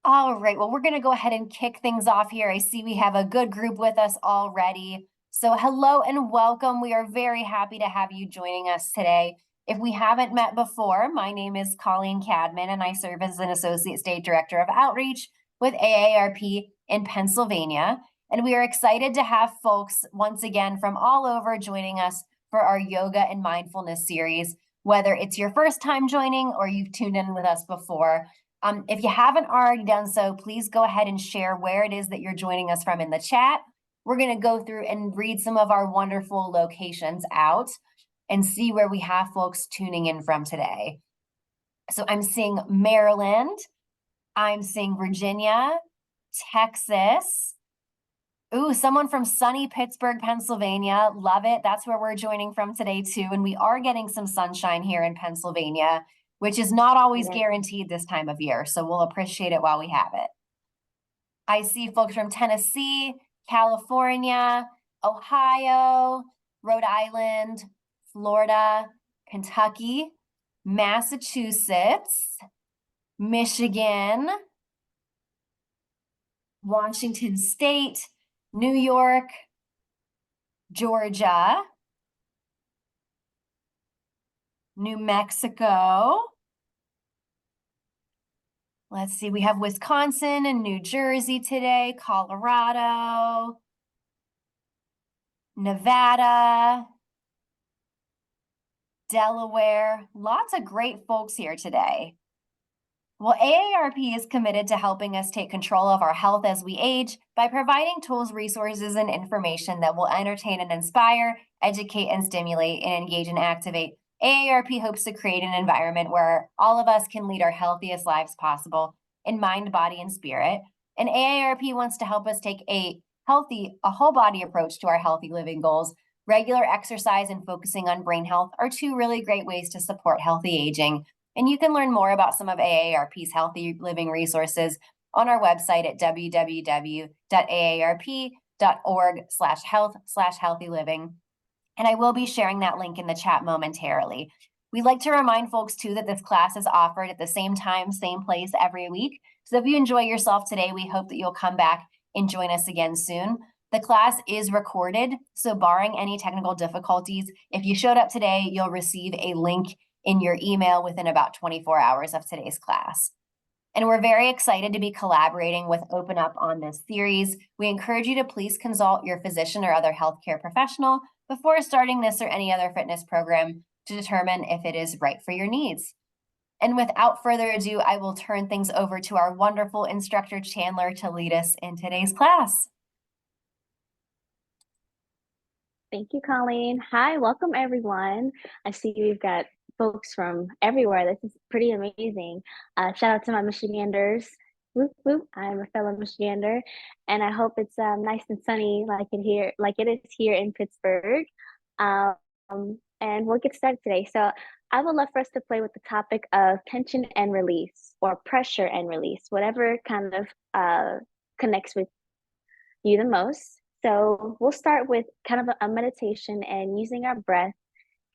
All right, well, we're going to go ahead and kick things off here. I see we have a good group with us already. So hello and welcome. We are very happy to have you joining us today. If we haven't met before, my name is Colleen Cadman, and I serve as an Associate State Director of Outreach with AARP in Pennsylvania. And we are excited to have folks once again from all over joining us for our yoga and mindfulness series, whether it's your first time joining or you've tuned in with us before. If you haven't already done so, please go ahead and share where it is that you're joining us from in the chat. We're going to go through and read some of our wonderful locations out and see where we have folks tuning in from today. So I'm seeing Maryland, I'm seeing Virginia, Texas. Ooh, someone from sunny Pittsburgh, Pennsylvania. Love it. That's where we're joining from today too. And we are getting some sunshine here in Pennsylvania, which is not always guaranteed this time of year. So we'll appreciate it while we have it. I see folks from Tennessee, California, Ohio, Rhode Island, Florida, Kentucky, Massachusetts, Michigan, Washington State, New York, Georgia, New Mexico. Let's see, we have Wisconsin and New Jersey today, Colorado, Nevada, Delaware. Lots of great folks here today. Well, AARP is committed to helping us take control of our health as we age by providing tools, resources, and information that will entertain and inspire, educate and stimulate, and engage and activate. AARP hopes to create an environment where all of us can lead our healthiest lives possible in mind, body, and spirit. And AARP wants to help us take a whole body approach to our healthy living goals. Regular exercise and focusing on brain health are two really great ways to support healthy aging. And you can learn more about some of AARP's healthy living resources on our website at www.aarp.org/health/healthy living. And I will be sharing that link in the chat momentarily. We'd like to remind folks too that this class is offered at the same time, same place every week. So if you enjoy yourself today, we hope that you'll come back and join us again soon. The class is recorded, so barring any technical difficulties, if you showed up today, you'll receive a link in your email within about 24 hours of today's class. And we're very excited to be collaborating with Open Up on this series. We encourage you to please consult your physician or other healthcare professional before starting this or any other fitness program to determine if it is right for your needs. And without further ado, I will turn things over to our wonderful instructor, Chandler, to lead us in today's class. Thank you, Colleen. Hi, welcome everyone. I see we've got folks from everywhere. This is pretty amazing. Shout out to my Michiganders. Whoop, whoop. I'm a fellow Michigander, and I hope it's nice and sunny like it is here in Pittsburgh. And we'll get started today. So I would love for us to play with the topic of tension and release, or pressure and release, whatever kind of connects with you the most. So we'll start with kind of a meditation and using our breath.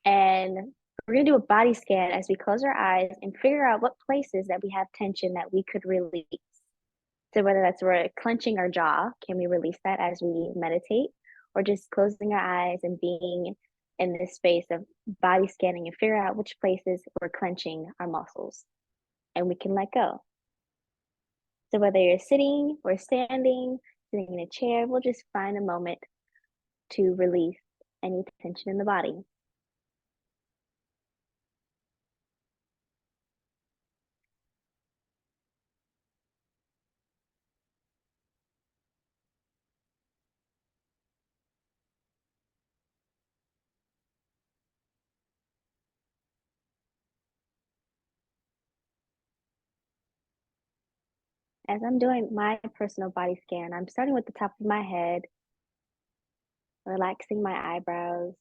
And we're going to do a body scan as we close our eyes and figure out what places that we have tension that we could release. So whether that's we're clenching our jaw, can we release that as we meditate? Or just closing our eyes and being in this space of body scanning and figure out which places we're clenching our muscles. And we can let go. So whether you're sitting or standing, sitting in a chair, we'll just find a moment to release any tension in the body. As I'm doing my personal body scan, I'm starting with the top of my head, relaxing my eyebrows.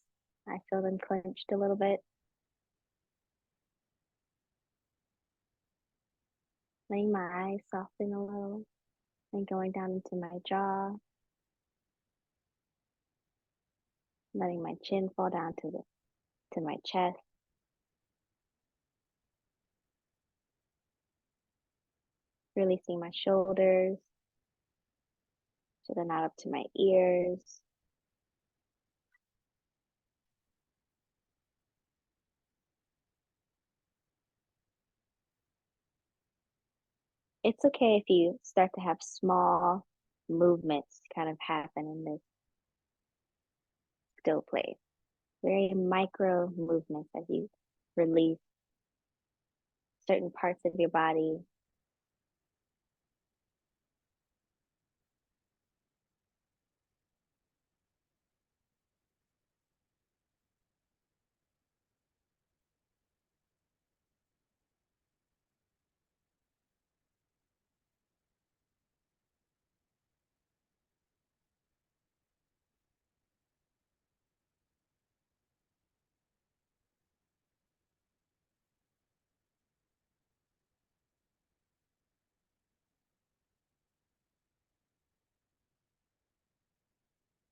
I feel them clenched a little bit. Letting my eyes soften a little and going down into my jaw. Letting my chin fall down to my chest. releasing my shoulders so they're not up to my ears. It's okay if you start to have small movements kind of happen in this still place. Very micro movements as you release certain parts of your body.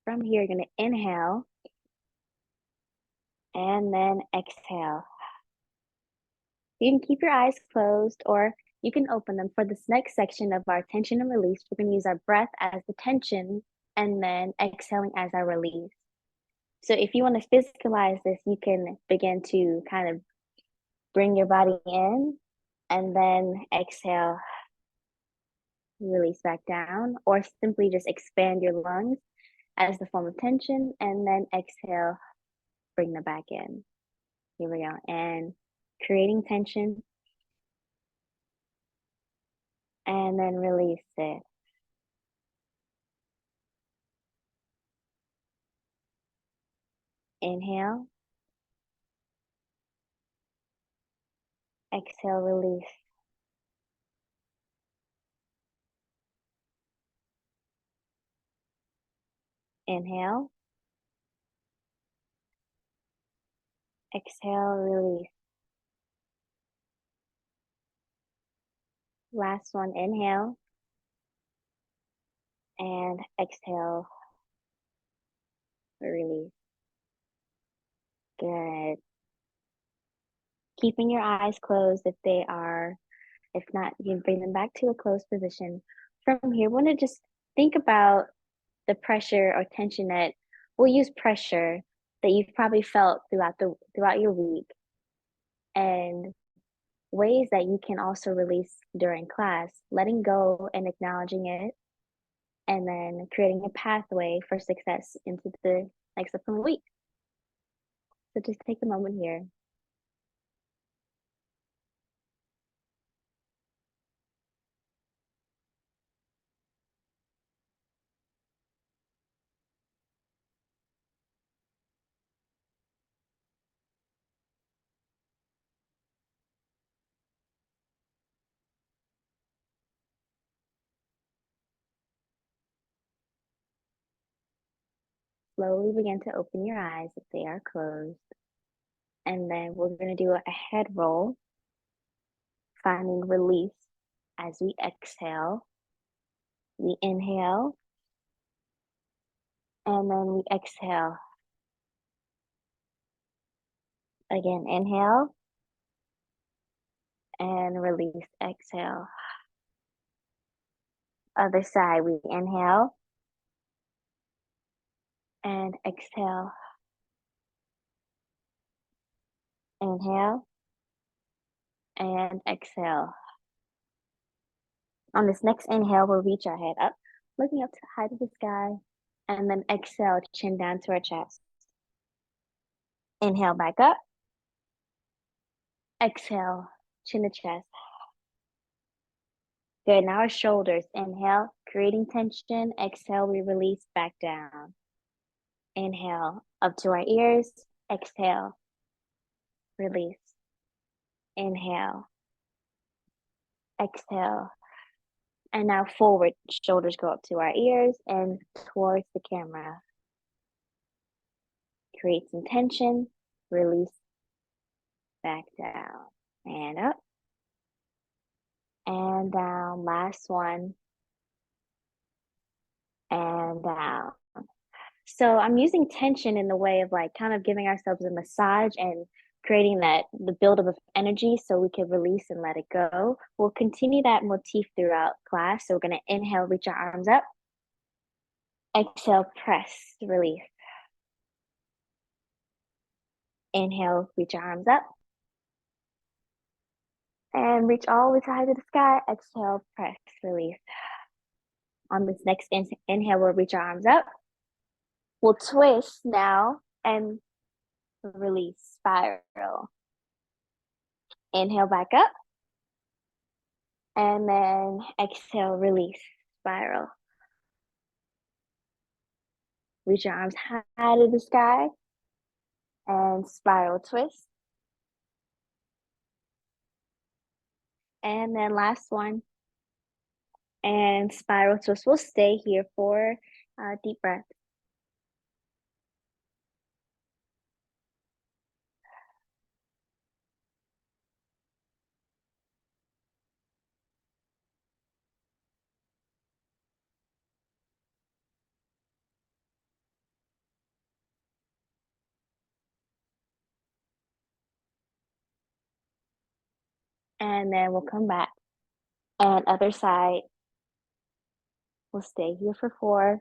From here, you're going to inhale and then exhale. You can keep your eyes closed or you can open them. For this next section of our tension and release, we're going to use our breath as the tension and then exhaling as our release. So if you want to physicalize this, you can begin to kind of bring your body in and then exhale, release back down, or simply just expand your lungs as the form of tension and then exhale, bring them back in. Here we go. And creating tension and then release it. Inhale, exhale, release. Inhale, exhale, release. Last one, inhale and exhale, release. Good. Keeping your eyes closed if they are. If not, you can bring them back to a closed position. From here, want to just think about the pressure or tension that we'll use pressure that you've probably felt throughout your week, and ways that you can also release during class, letting go and acknowledging it, and then creating a pathway for success into the next upcoming week. So just take a moment here. Slowly begin to open your eyes if they are closed. And then we're going to do a head roll, finding release as we exhale. We inhale, and then we exhale. Again, inhale, and release, exhale. Other side, we inhale, and exhale. Inhale, and exhale. On this next inhale, we'll reach our head up, looking up to the height of the sky, and then exhale, chin down to our chest. Inhale back up. Exhale, chin to chest. Good, now our shoulders. Inhale, creating tension. Exhale, we release back down. Inhale, up to our ears. Exhale, release. Inhale, exhale. And now forward, shoulders go up to our ears and towards the camera. Create some tension, release back down. And up and down. Last one. And down. So I'm using tension in the way of like kind of giving ourselves a massage and creating the buildup of energy so we can release and let it go. We'll continue that motif throughout class. So we're going to inhale, reach our arms up. Exhale, press, release. Inhale, reach your arms up. And reach all the way to high to the sky. Exhale, press, release. On this next inhale, we'll reach our arms up. We'll twist now and release, spiral. Inhale back up. And then exhale, release, spiral. Reach your arms high to the sky and spiral twist. And then last one. And spiral twist. We'll stay here for deep breath. And then we'll come back. And other side. We'll stay here for 4.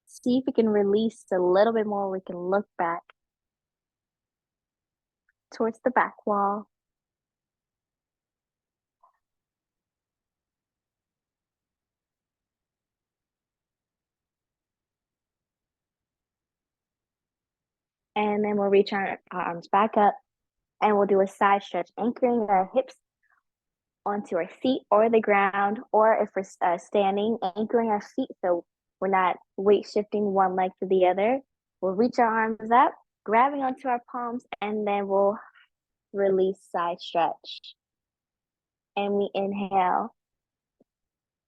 See if we can release a little bit more. We can look back towards the back wall. And then we'll reach our arms back up and we'll do a side stretch, anchoring our hips onto our seat or the ground, or if we're standing, anchoring our feet so we're not weight shifting one leg to the other. We'll reach our arms up, grabbing onto our palms, and then we'll release, side stretch. And we inhale.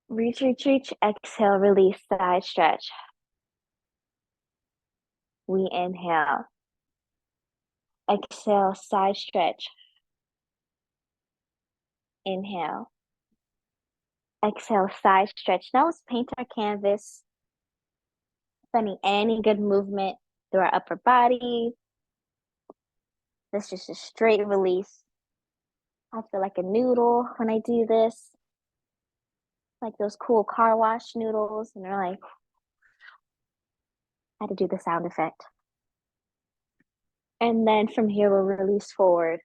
Reach, reach, reach. Exhale, release, side stretch. We inhale. Exhale, side stretch. Inhale. Exhale, side stretch. Now let's paint our canvas, finding any good movement through our upper body. This is just a straight release. I feel like a noodle when I do this. Like those cool car wash noodles. And they're like, I had to do the sound effect. And then from here, we'll release forward.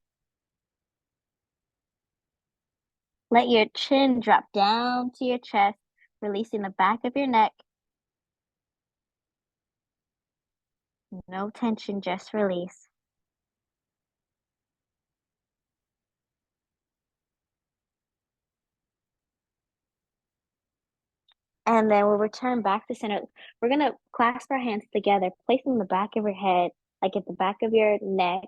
Let your chin drop down to your chest, releasing the back of your neck. No tension, just release. And then we'll return back to center. We're going to clasp our hands together, place them in the back of your head, like at the back of your neck.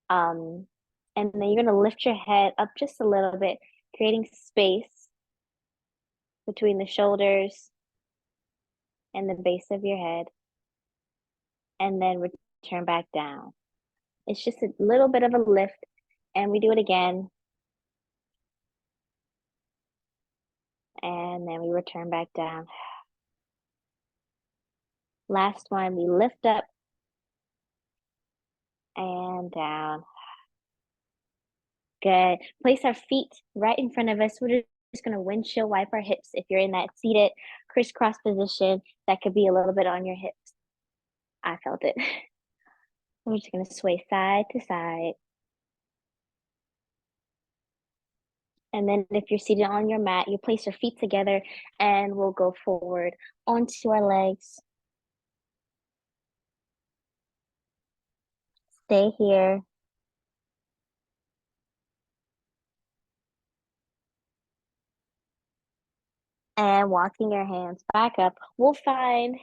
And then you're going to lift your head up just a little bit, creating space between the shoulders and the base of your head. And then return back down. It's just a little bit of a lift. And we do it again. And then we return back down. Last one, we lift up and down. Good. Place our feet right in front of us. We're just going to windshield wipe our hips. If you're in that seated crisscross position, that could be a little bit on your hips. I felt it. We're just going to sway side to side. And then if you're seated on your mat, you place your feet together and we'll go forward onto our legs. Stay here. And walking your hands back up, we'll find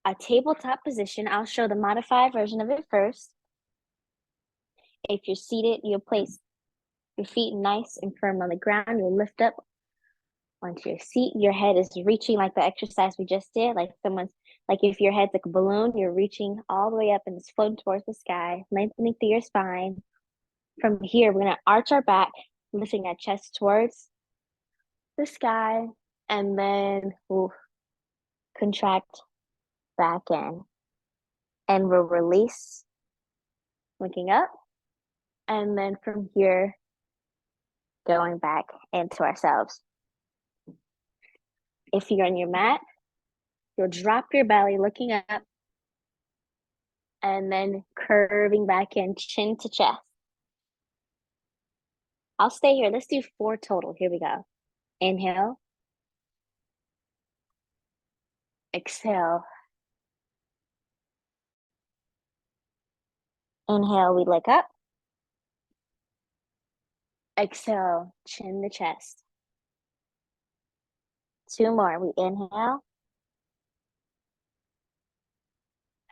a tabletop position. I'll show the modified version of it first. If you're seated, you'll place your feet nice and firm on the ground. You'll lift up onto your seat. Your head is reaching like the exercise we just did. Like if your head's like a balloon, you're reaching all the way up and it's floating towards the sky, lengthening through your spine. From here, we're going to arch our back, lifting our chest towards the sky, and then we'll contract back in. And we'll release, looking up. And then from here, going back into ourselves. If you're on your mat, you'll drop your belly looking up and then curving back in, chin to chest. I'll stay here. Let's do 4 total. Here we go. Inhale. Exhale. Inhale, we look up. Exhale, chin to chest. 2 more. We inhale.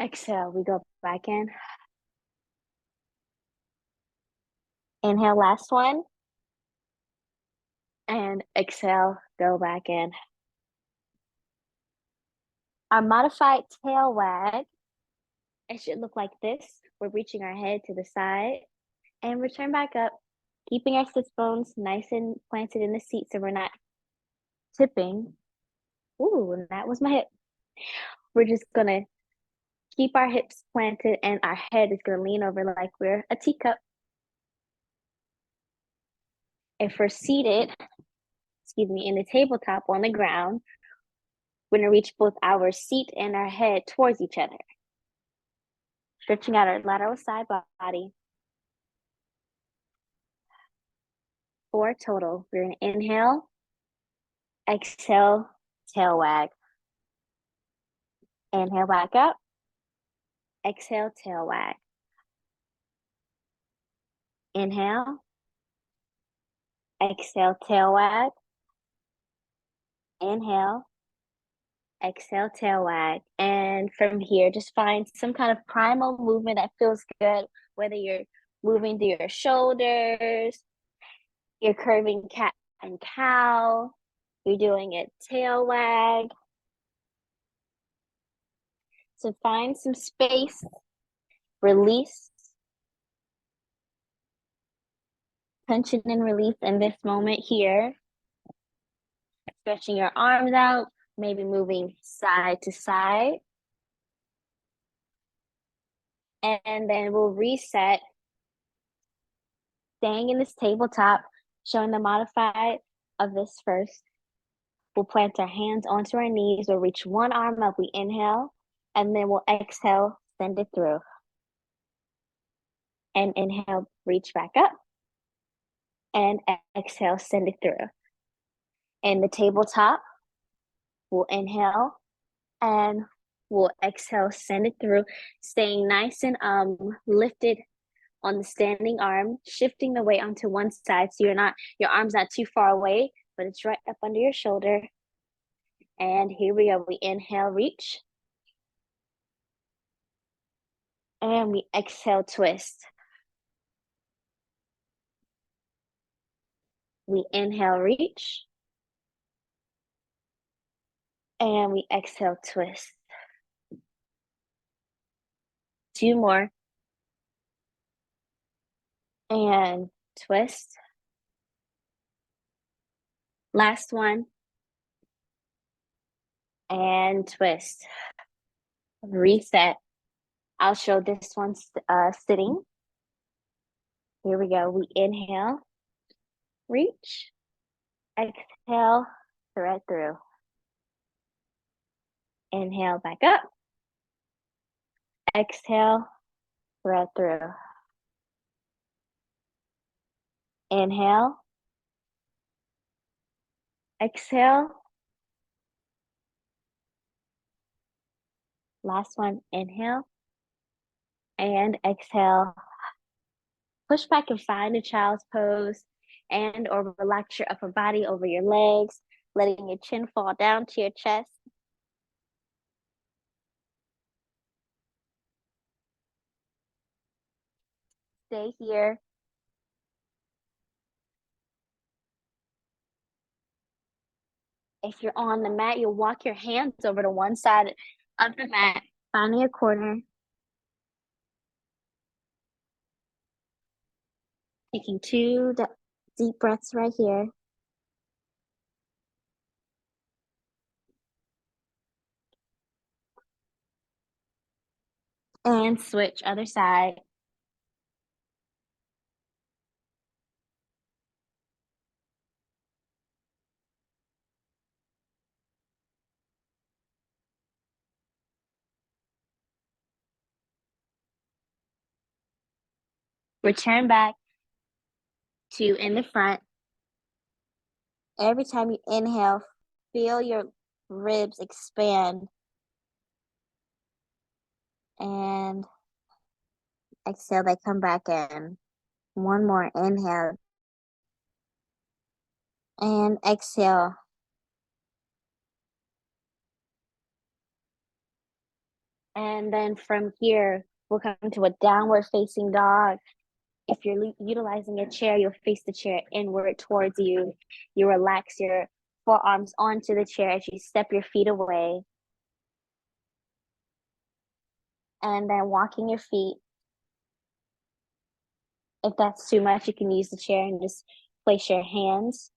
Exhale, we go back in. Inhale, last one. And exhale, go back in. Our modified tail wag, it should look like this. We're reaching our head to the side and return back up, keeping our sit bones nice and planted in the seat so we're not tipping. Ooh, that was my hip. We're just gonna keep our hips planted and our head is gonna lean over like we're a teacup. If we're seated, in the tabletop on the ground, we're gonna reach both our seat and our head towards each other. Stretching out our lateral side body. 4 total. We're gonna inhale, exhale, tail wag. Inhale back up, exhale, tail wag. Inhale, exhale, tail wag. Inhale, exhale, tail wag. And from here, just find some kind of primal movement that feels good, whether you're moving through your shoulders, you're curving cat and cow, you're doing a tail wag. So find some space, release, tension and release in this moment here. Stretching your arms out, maybe moving side to side. And then we'll reset, staying in this tabletop, showing the modified of this first. We'll plant our hands onto our knees. We'll reach one arm up. We inhale, and then we'll exhale, send it through. And inhale, reach back up. And exhale, send it through. In the tabletop, we'll inhale, and we'll exhale, send it through, staying nice and lifted on the standing arm, shifting the weight onto one side so your arm's not too far away, but it's right up under your shoulder. And here we go. We inhale, reach. And we exhale, twist. We inhale, reach. And we exhale, twist. 2 more. And twist. Last one. And twist. Reset. I'll show this one sitting. Here we go. We inhale, reach, exhale, thread through. Inhale, back up. Exhale, thread through. Inhale, exhale. Last one, inhale and exhale. Push back and find a child's pose and or relax your upper body over your legs, letting your chin fall down to your chest. Stay here. If you're on the mat, you'll walk your hands over to one side of the mat, finding a corner. Taking 2 deep breaths right here. And switch other side. Return back to in the front. Every time you inhale, feel your ribs expand. And exhale, they come back in. One more inhale. And exhale. And then from here, we'll come to a downward facing dog. If you're utilizing a chair, you'll face the chair inward towards you. You relax your forearms onto the chair as you step your feet away. And then walking your feet. If that's too much, you can use the chair and just place your hands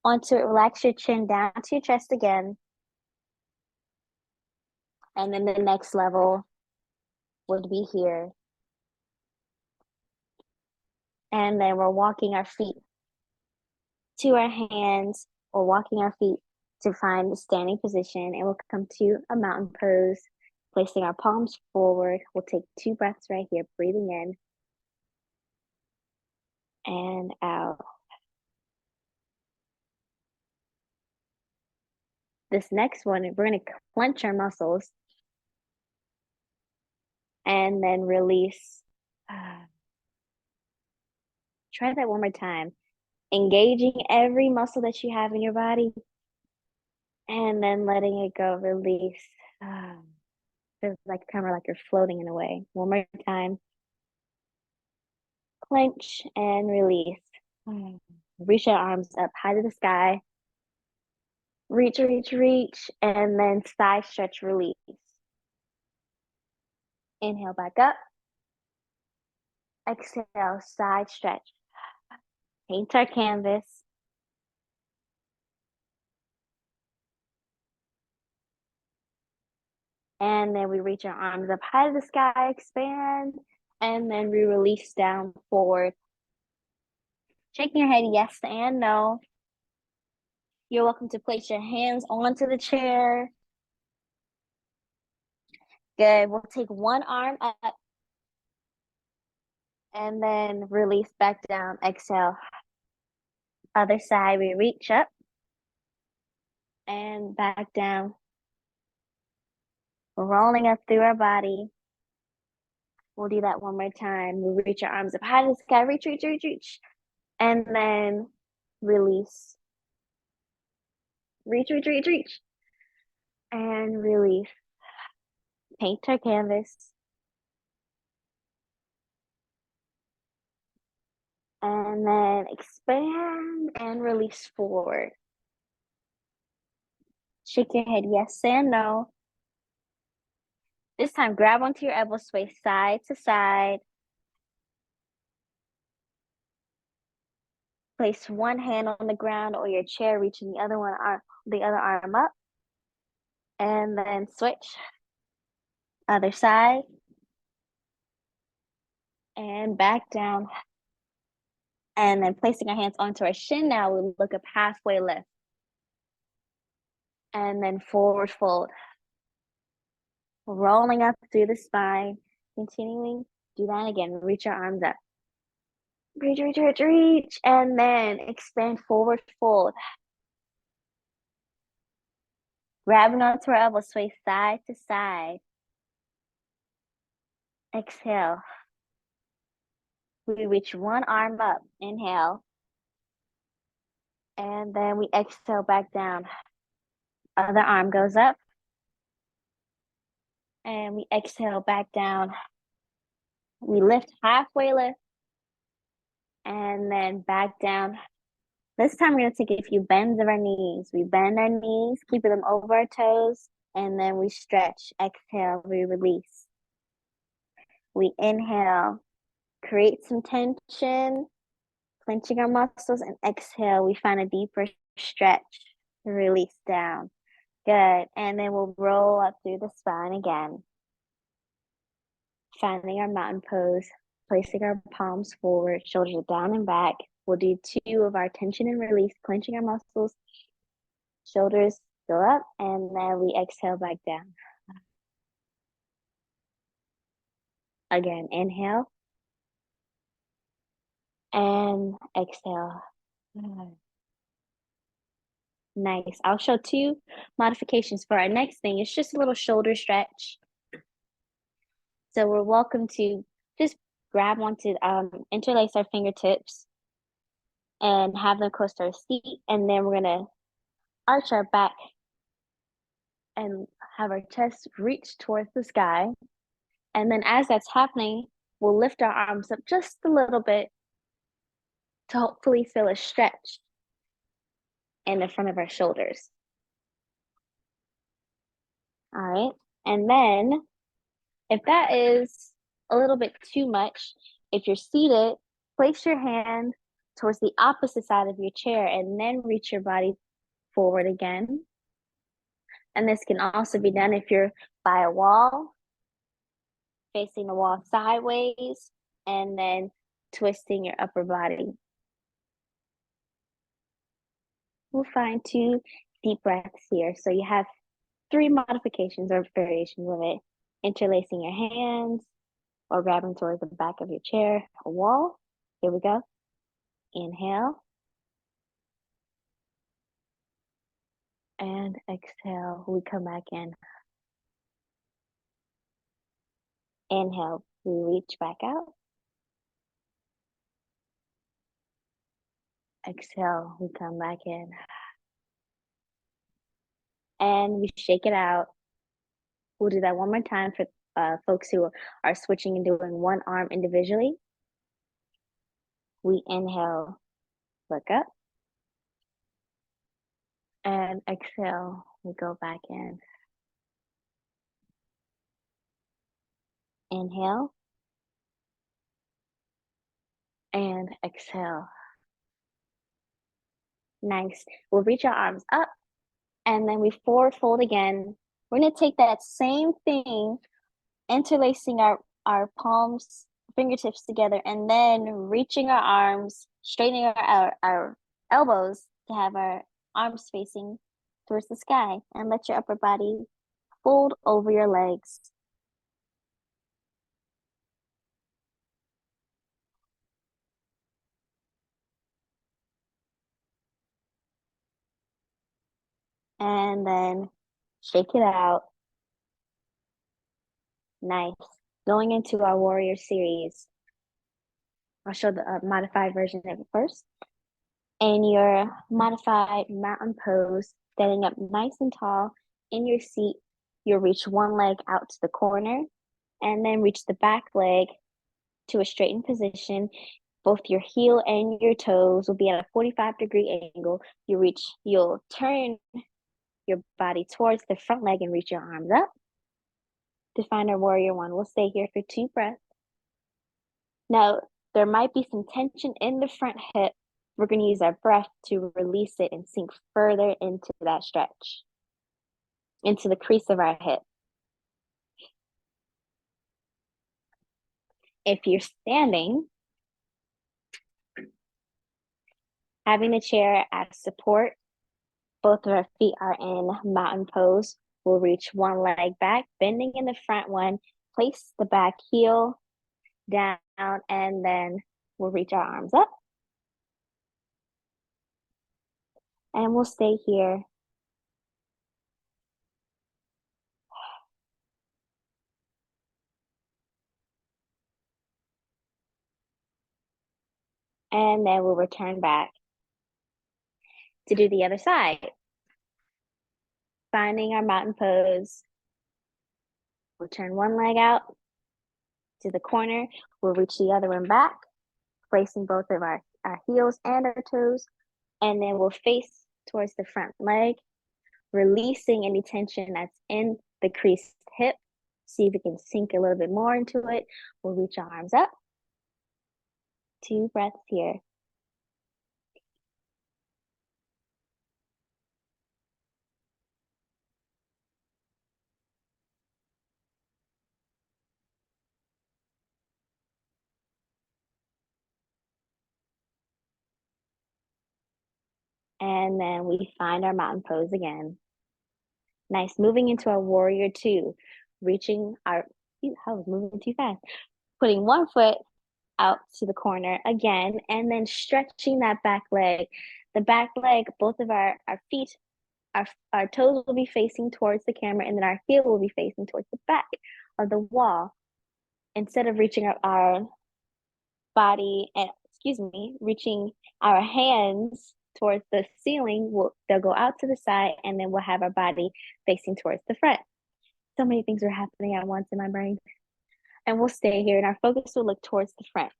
onto it. Relax your chin down to your chest again. And then the next level would be here. And then we're walking our feet to our hands or walking our feet to find the standing position. And we'll come to a mountain pose, placing our palms forward. We'll take 2 breaths right here, breathing in and out. This next one, we're going to clench our muscles and then release. Try that one more time. Engaging every muscle that you have in your body and then letting it go, release. Feels like kind of like you're floating in a way. One more time. Clench and release. Reach your arms up high to the sky. Reach, reach, reach, and then side stretch, release. Inhale back up. Exhale, side stretch. Paint our canvas. And then we reach our arms up high to the sky, expand, and then we release down forward. Shaking your head yes and no. You're welcome to place your hands onto the chair. Good. We'll take one arm up and then release back down. Exhale. Other side, we reach up and back down. Rolling up through our body. We'll do that one more time. We reach our arms up high to the sky. Reach, reach, reach, reach. And then release. Reach, reach, reach, reach. And release. Paint our canvas. And then expand and release forward. Shake your head yes and no. This time, grab onto your elbow, sway side to side. Place one hand on the ground or your chair, reaching the other arm up. And then switch. Other side. And back down. And then placing our hands onto our shin now, we look up halfway lift. And then forward fold. Rolling up through the spine. Continuing, do that again. Reach your arms up. Reach, reach, reach, reach. And then expand forward fold. Grabbing onto our elbows, sway side to side. Exhale. We reach one arm up. Inhale. And then we exhale back down. Other arm goes up. And we exhale back down. We lift, halfway lift. And then back down. This time we're going to take a few bends of our knees. We bend our knees, keeping them over our toes. And then we stretch. Exhale, we release. We inhale. Create some tension, clenching our muscles, and exhale. We find a deeper stretch. Release down. Good. And then we'll roll up through the spine again. Finding our mountain pose, placing our palms forward, shoulders down and back. We'll do 2 of our tension and release, clenching our muscles, shoulders go up, and then we exhale back down. Again, inhale and exhale. Nice. I'll show 2 modifications for our next thing. It's just a little shoulder stretch. So we're welcome to just grab onto, interlace our fingertips and have them close to our feet. And then we're gonna arch our back and have our chest reach towards the sky. And then as that's happening, we'll lift our arms up just a little bit to hopefully feel a stretch in the front of our shoulders. All right. And then if that is a little bit too much, if you're seated, place your hand towards the opposite side of your chair and then reach your body forward again. And this can also be done if you're by a wall, facing the wall sideways, and then twisting your upper body. We'll find 2 deep breaths here. So you have 3 modifications or variations of it. Interlacing your hands or grabbing towards the back of your chair or wall. Here we go. Inhale. And exhale. We come back in. Inhale. We reach back out. Exhale. We come back in. And we shake it out. We'll do that one more time for folks who are switching and doing one arm individually. We inhale, look up. And exhale, we go back in. Inhale. And exhale. Nice. We'll reach our arms up and then we forward fold again. We're gonna take that same thing, interlacing our palms, fingertips together, and then reaching our arms, straightening our elbows to have our arms facing towards the sky, and let your upper body fold over your legs. And then shake it out. Nice. Going into our warrior series. I'll show the modified version of it first. In your modified mountain pose, standing up nice and tall in your seat, you'll reach one leg out to the corner and then reach the back leg to a straightened position. Both your heel and your toes will be at a 45-degree angle. You'll turn your body towards the front leg and reach your arms up. To find our warrior 1, we'll stay here for 2 breaths. Now, there might be some tension in the front hip. We're going to use our breath to release it and sink further into that stretch, into the crease of our hip. If you're standing, having the chair as support, both of our feet are in mountain pose. We'll reach one leg back, bending in the front one, place the back heel down, and then we'll reach our arms up. And we'll stay here. And then we'll return back to do the other side. Finding our mountain pose. We'll turn one leg out to the corner. We'll reach the other one back, placing both of our heels and our toes. And then we'll face towards the front leg, releasing any tension that's in the creased hip. See if we can sink a little bit more into it. We'll reach our arms up. 2 breaths here. And then we find our mountain pose again. Nice. Moving into our warrior two, reaching our, I was moving too fast. Putting one foot out to the corner again, and then stretching that back leg. The back leg, both of our feet, our toes will be facing towards the camera, and then our heel will be facing towards the back of the wall. Instead of reaching our body and, reaching our hands towards the ceiling, they'll go out to the side, and then we'll have our body facing towards the front. So many things are happening at once in my brain. And we'll stay here, and our focus will look towards the front.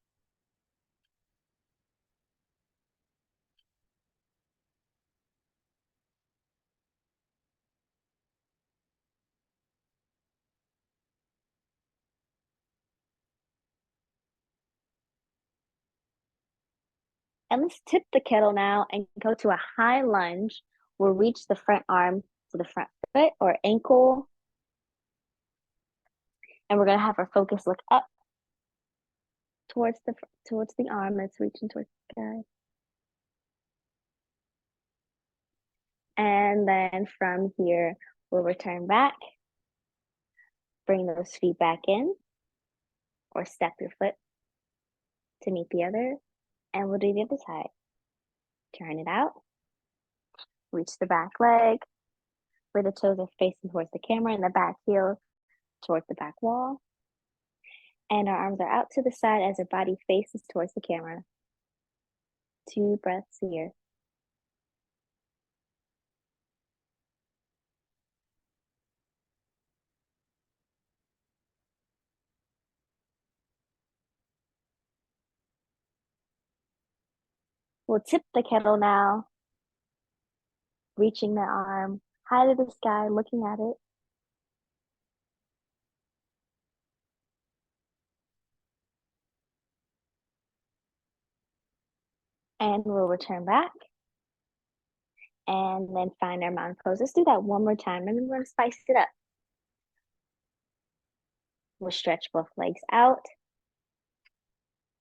And let's tip the kettle now and go to a high lunge. We'll reach the front arm to the front foot or ankle. And we're going to have our focus look up towards the arm that's reaching towards the sky. And then from here, we'll return back. Bring those feet back in or step your foot to meet the other. And we'll do the other side. Turn it out. Reach the back leg where the toes are facing towards the camera and the back heel towards the back wall. And our arms are out to the side as our body faces towards the camera. 2 breaths here. We'll tip the kettle now, reaching the arm high to the sky, looking at it. And we'll return back. And then find our mountain pose. Let's do that one more time, and then we're going to spice it up. We'll stretch both legs out.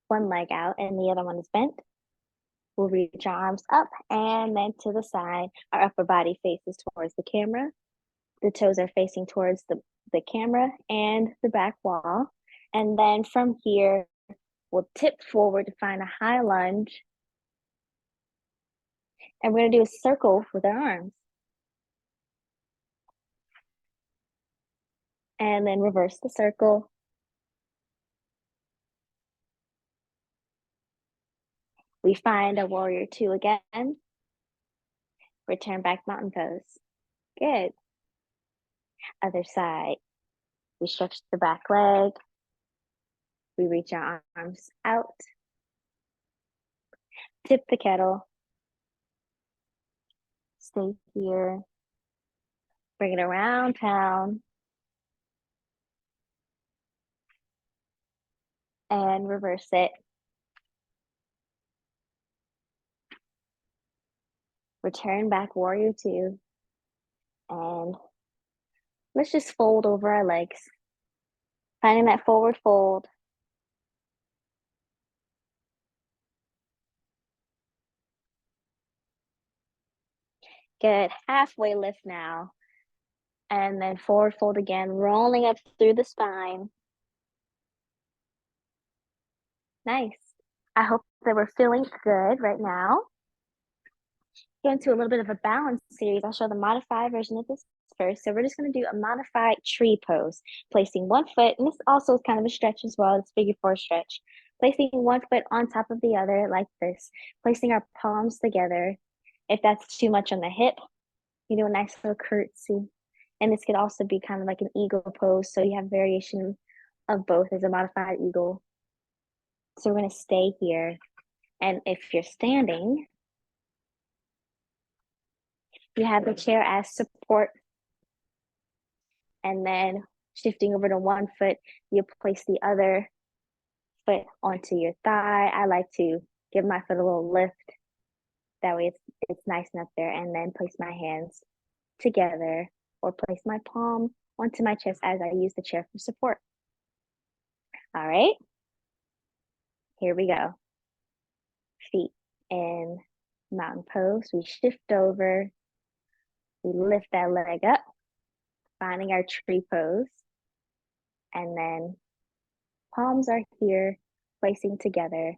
One leg out, and the other one is bent. We'll reach our arms up and then to the side. Our upper body faces towards the camera. The toes are facing towards the camera and the back wall. And then from here, we'll tip forward to find a high lunge. And we're going to do a circle with our arms. And then reverse the circle. We find a warrior two again. Return back mountain pose. Good. Other side. We stretch the back leg. We reach our arms out. Tip the kettle. Stay here. Bring it around town. And reverse it. Return back warrior two. And let's just fold over our legs. Finding that forward fold. Good. Halfway lift now. And then forward fold again, rolling up through the spine. Nice. I hope that we're feeling good right now. Go into a little bit of a balance series. I'll show the modified version of this first. So we're just going to do a modified tree pose, placing one foot, and this also is kind of a stretch as well. It's figure 4 stretch. Placing one foot on top of the other like this, placing our palms together. If that's too much on the hip, you do a nice little curtsy. And this could also be kind of like an eagle pose. So you have variation of both as a modified eagle. So we're going to stay here. And if you're standing, you have the chair as support. And then shifting over to one foot, you place the other foot onto your thigh. I like to give my foot a little lift. That way it's nice and up there. And then place my hands together or place my palm onto my chest as I use the chair for support. All right, here we go. Feet in, mountain pose. We shift over, we lift that leg up, finding our tree pose. And then palms are here, placing together,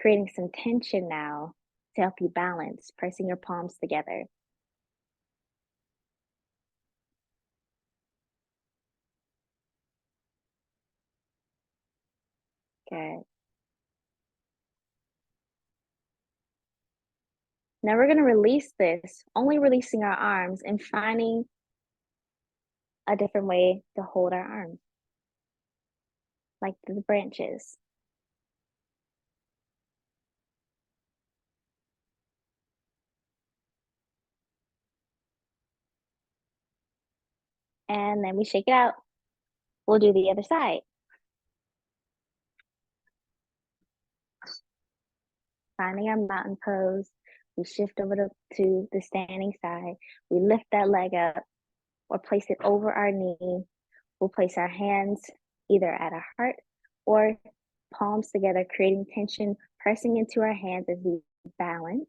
creating some tension now to help you balance, pressing your palms together. Good. Now we're going to release this, only releasing our arms and finding a different way to hold our arms, like the branches. And then we shake it out. We'll do the other side. Finding our mountain pose, we shift over to the standing side. We lift that leg up or place it over our knee. We'll place our hands either at our heart or palms together, creating tension, pressing into our hands as we balance.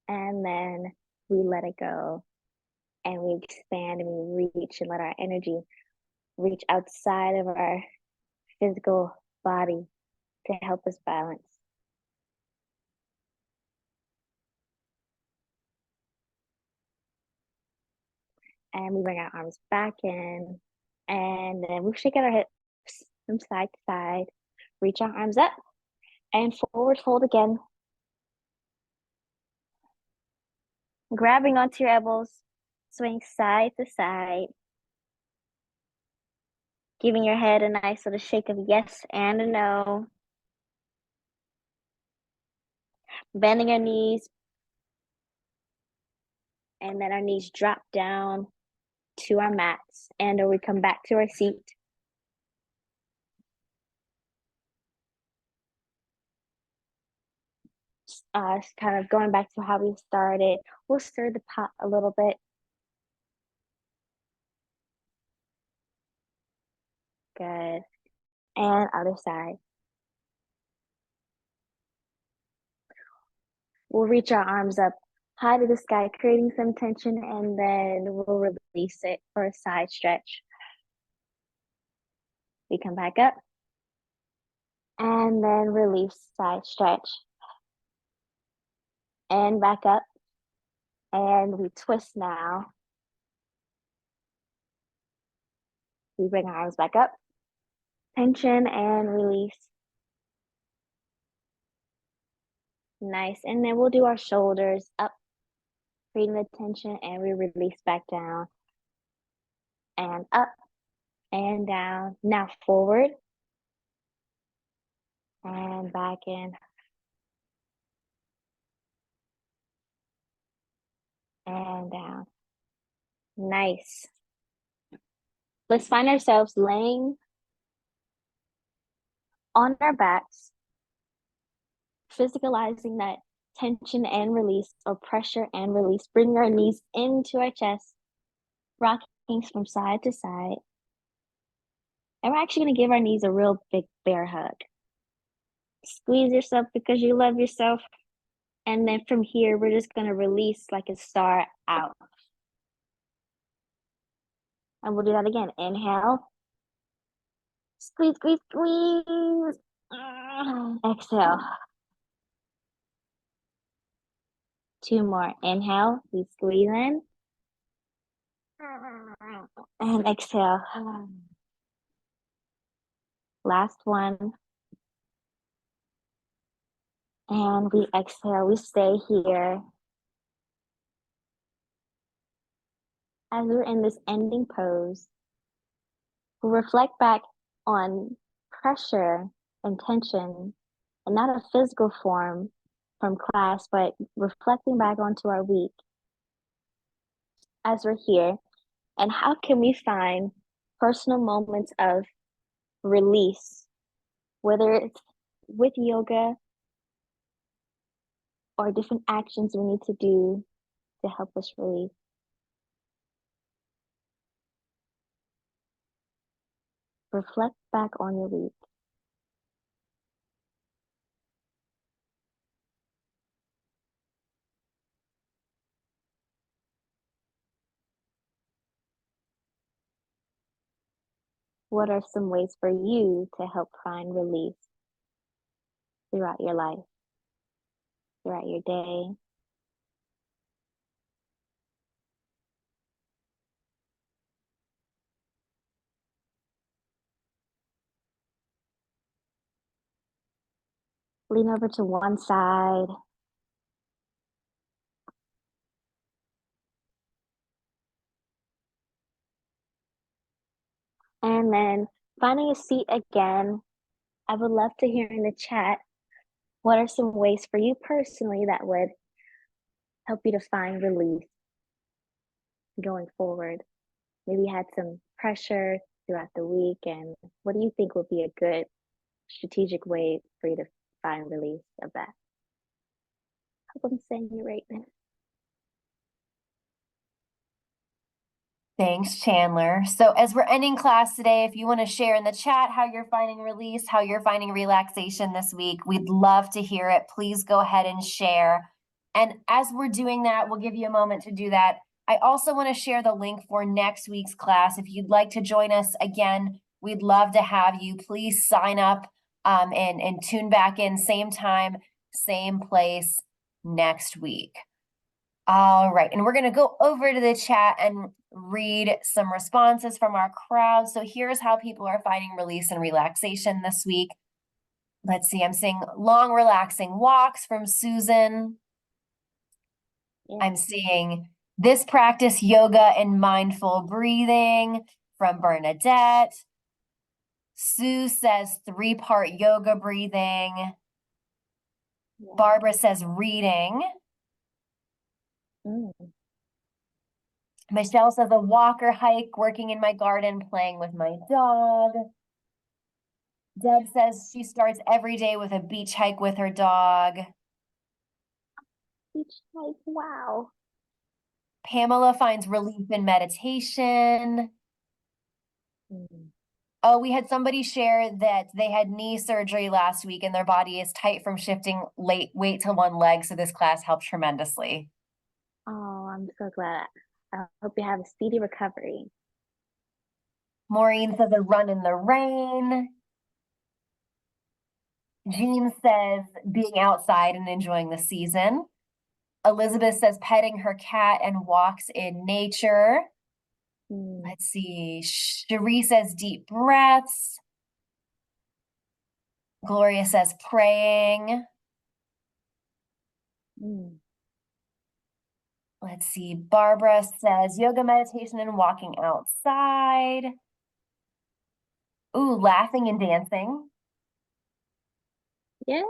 And then we let it go and we expand and we reach and let our energy reach outside of our physical body to help us balance. And we bring our arms back in, and then we shake out our hips from side to side, reach our arms up, and forward fold again. Grabbing onto your elbows, swing side to side, giving your head a nice little shake of yes and a no. Bending our knees, and then our knees drop down to our mats, and or we come back to our seat. Kind of going back to how we started, we'll stir the pot a little bit. Good. And other side. We'll reach our arms up high to the sky, creating some tension, and then we'll release it for a side stretch. We come back up, and then release, side stretch. And back up, and we twist now. We bring our arms back up, tension, and release. Nice, and then we'll do our shoulders up, creating the tension, and we release back down, and up, and down. Now forward, and back in, and down. Nice. Let's find ourselves laying on our backs, physicalizing that tension and release, or pressure and release. Bring our knees into our chest, rocking from side to side. And we're actually going to give our knees a real big bear hug. Squeeze yourself because you love yourself. And then from here, we're just going to release like a star out. And we'll do that again. Inhale. Squeeze, squeeze, squeeze. Exhale. 2 more. Inhale. We squeeze in. And exhale. Last one. And we exhale. We stay here. As we're in this ending pose, we'll reflect back on pressure and tension, and not a physical form from class, but reflecting back onto our week as we're here. And how can we find personal moments of release, whether it's with yoga or different actions we need to do to help us release? Reflect back on your week. What are some ways for you to help find relief throughout your life, throughout your day? Lean over to one side. And then finding a seat again. I would love to hear in the chat, what are some ways for you personally that would help you to find relief going forward? Maybe you had some pressure throughout the week, and what do you think would be a good strategic way for you to find relief of that? I hope I'm saying it right. Thanks, Chandler. So as we're ending class today, if you want to share in the chat how you're finding release, how you're finding relaxation this week, we'd love to hear it. Please go ahead and share. And as we're doing that, we'll give you a moment to do that. I also want to share the link for next week's class. If you'd like to join us again, we'd love to have you. Please sign up and tune back in, same time, same place next week. All right, and we're going to go over to the chat and read some responses from our crowd. So here's how people are finding release and relaxation this week. Let's see, I'm seeing long, relaxing walks from Susan. Yeah. I'm seeing this practice yoga and mindful breathing from Bernadette. Sue says 3-part yoga breathing. Yeah. Barbara says reading. Michelle says a walk or hike, working in my garden, playing with my dog. Deb says she starts every day with a beach hike with her dog. Beach hike, wow. Pamela finds relief in meditation. Mm. Oh, we had somebody share that they had knee surgery last week and their body is tight from shifting weight to one leg. So this class helped tremendously. Oh, I'm so glad. I hope you have a speedy recovery. Maureen says a run in the rain. Jean says being outside and enjoying the season. Elizabeth says petting her cat and walks in nature. Let's see. Cherie says deep breaths. Gloria says praying. Let's see. Barbara says yoga, meditation, and walking outside. Ooh, laughing and dancing. Yes,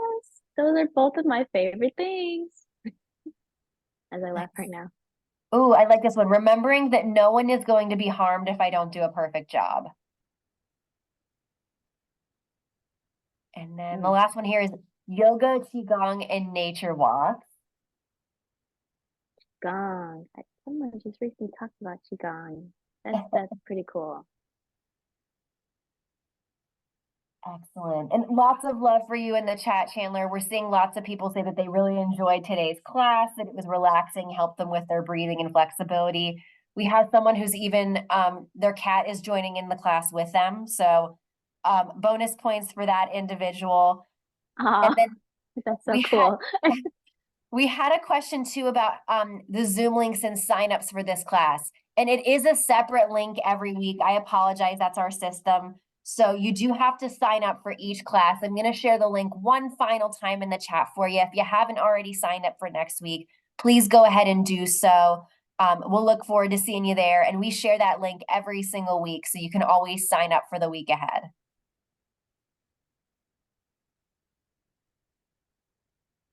those are both of my favorite things. As I laugh right now. Ooh, I like this one. Remembering that no one is going to be harmed if I don't do a perfect job. And then the last one here is yoga, qigong, and nature walks. Qigong. Someone just recently talked about Qigong. That's pretty cool. Excellent. And lots of love for you in the chat, Chandler. We're seeing lots of people say that they really enjoyed today's class, that it was relaxing, helped them with their breathing and flexibility. We have someone who's even, their cat is joining in the class with them. So bonus points for that individual. And then That's so cool. We had a question too about the Zoom links and signups for this class. And it is a separate link every week. I apologize, that's our system. So you do have to sign up for each class. I'm going to share the link one final time in the chat for you. If you haven't already signed up for next week, please go ahead and do so. We'll look forward to seeing you there. And we share that link every single week, so you can always sign up for the week ahead.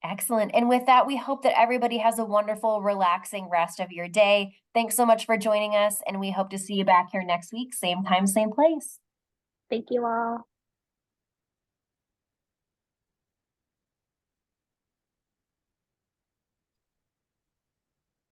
Excellent. And with that, we hope that everybody has a wonderful, relaxing rest of your day. Thanks so much for joining us, and we hope to see you back here next week, same time, same place. Thank you all.